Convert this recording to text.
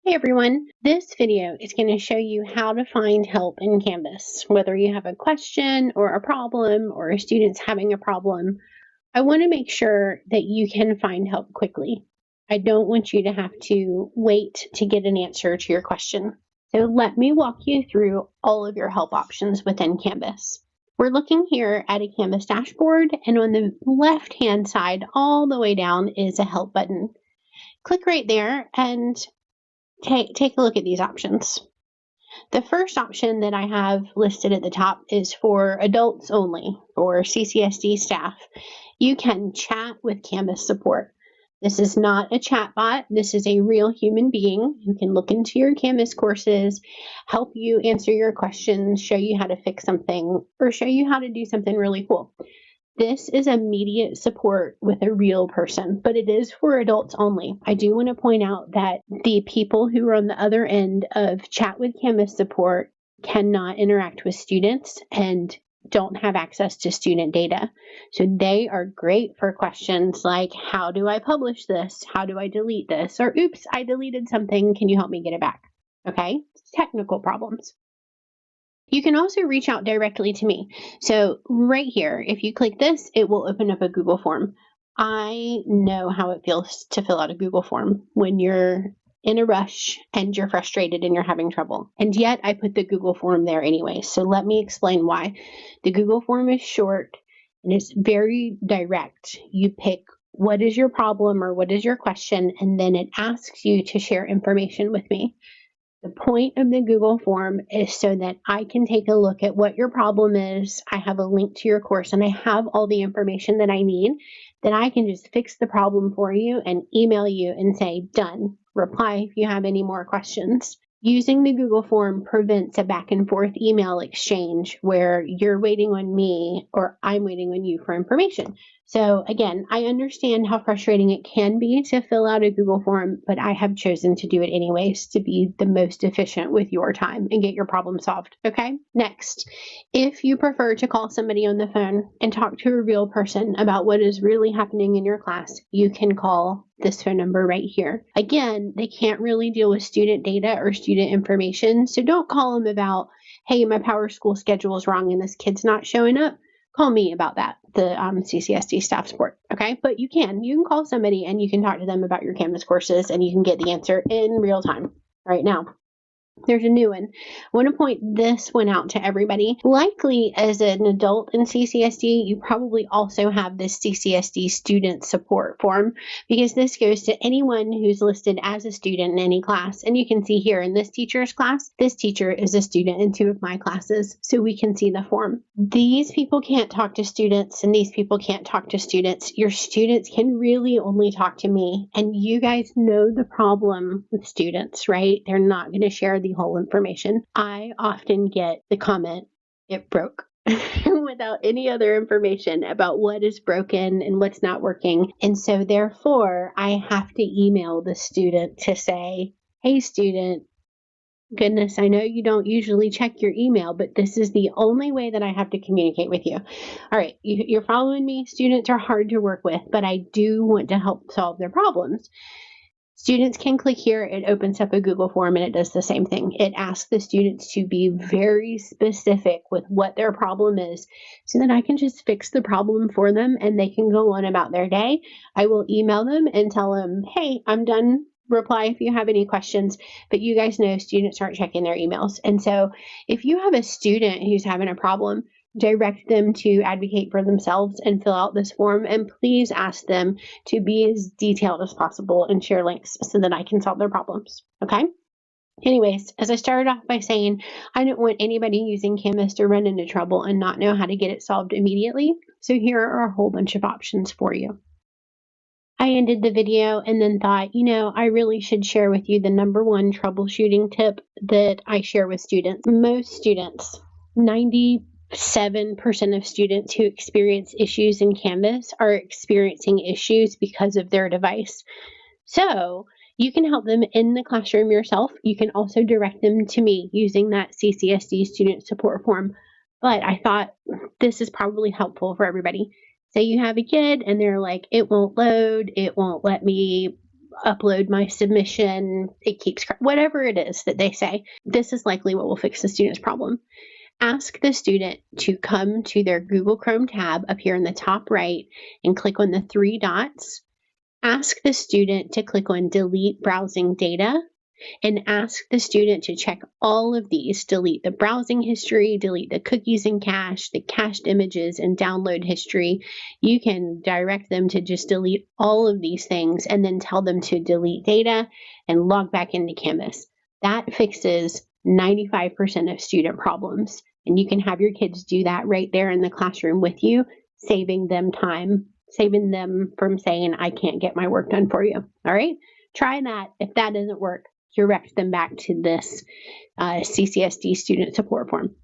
Hey everyone, this video is going to show you how to find help in Canvas. Whether you have a question or a problem or a student's having a problem, I want to make sure that you can find help quickly. I don't want you to have to wait to get an answer to your question. So let me walk you through all of your help options within Canvas. We're looking here at a Canvas dashboard, and on the left-hand side all the way down is a help button. Click right there and take a look at these options. The first option that I have listed at the top is for adults only, for CCSD staff. You can chat with Canvas support. This is not a chat bot. This is a real human being who can look into your Canvas courses, help you answer your questions, show you how to fix something, or show you how to do something really cool. This is immediate support with a real person, but it is for adults only. I do want to point out that the people who are on the other end of Chat with Canvas support cannot interact with students and don't have access to student data. So they are great for questions like, how do I publish this? How do I delete this? Or, oops, I deleted something. Can you help me get it back? Okay, technical problems. You can also reach out directly to me. So right here, if you click this, it will open up a Google form. I know how it feels to fill out a Google form when you're in a rush and you're frustrated and you're having trouble. And yet I put the Google form there anyway. So let me explain why. The Google form is short and it's very direct. You pick what is your problem or what is your question, and then it asks you to share information with me. The point of the Google form is so that I can take a look at what your problem is. I have a link to your course and I have all the information that I need. Then I can just fix the problem for you and email you and say, done. Reply if you have any more questions. Using the Google form prevents a back and forth email exchange where you're waiting on me or I'm waiting on you for information. So again, I understand how frustrating it can be to fill out a Google form, but I have chosen to do it anyways to be the most efficient with your time and get your problem solved. Okay, next, if you prefer to call somebody on the phone and talk to a real person about what is really happening in your class, you can call this phone number right here. Again, they can't really deal with student data or student information, so don't call them about, hey, my PowerSchool schedule is wrong and this kid's not showing up. Call me about that, the CCSD staff support, okay? But you can call somebody and you can talk to them about your Canvas courses and you can get the answer in real time right now. There's a new one. I want to point this one out to everybody. Likely as an adult in CCSD, you probably also have this CCSD student support form because this goes to anyone who's listed as a student in any class. And you can see here in this teacher's class, this teacher is a student in 2 of my classes, so we can see the form. These people can't talk to students and these people can't talk to students. Your students can really only talk to me. And you guys know the problem with students, right? They're not going to share the whole information. I often get the comment, it broke, without any other information about what is broken and what's not working. And so therefore, I have to email the student to say, hey student, goodness, I know you don't usually check your email, but this is the only way that I have to communicate with you. All right, you're following me. Students are hard to work with, but I do want to help solve their problems. Students can click here, it opens up a Google form and it does the same thing. It asks the students to be very specific with what their problem is so that I can just fix the problem for them and they can go on about their day. I will email them and tell them, hey, I'm done. Reply if you have any questions, but you guys know students aren't checking their emails. And so if you have a student who's having a problem, direct them to advocate for themselves and fill out this form. And please ask them to be as detailed as possible and share links so that I can solve their problems. Okay? Anyways, as I started off by saying, I don't want anybody using Canvas to run into trouble and not know how to get it solved immediately. So here are a whole bunch of options for you. I ended the video and then thought, I really should share with you the #1 troubleshooting tip that I share with students. Most students, 97% of students who experience issues in Canvas are experiencing issues because of their device. So you can help them in the classroom yourself. You can also direct them to me using that CCSD student support form. But I thought this is probably helpful for everybody. Say you have a kid and they're like, it won't load, it won't let me upload my submission, it keeps, whatever it is that they say, this is likely what will fix the student's problem. Ask the student to come to their Google Chrome tab up here in the top right and click on the three dots. Ask the student to click on delete browsing data and ask the student to check all of these. Delete the browsing history, delete the cookies and cache, the cached images and download history. You can direct them to just delete all of these things and then tell them to delete data and log back into Canvas. That fixes 95% of student problems. And you can have your kids do that right there in the classroom with you, saving them time, saving them from saying, I can't get my work done for you. All right, try that. If that doesn't work, direct them back to this CCSD student support form.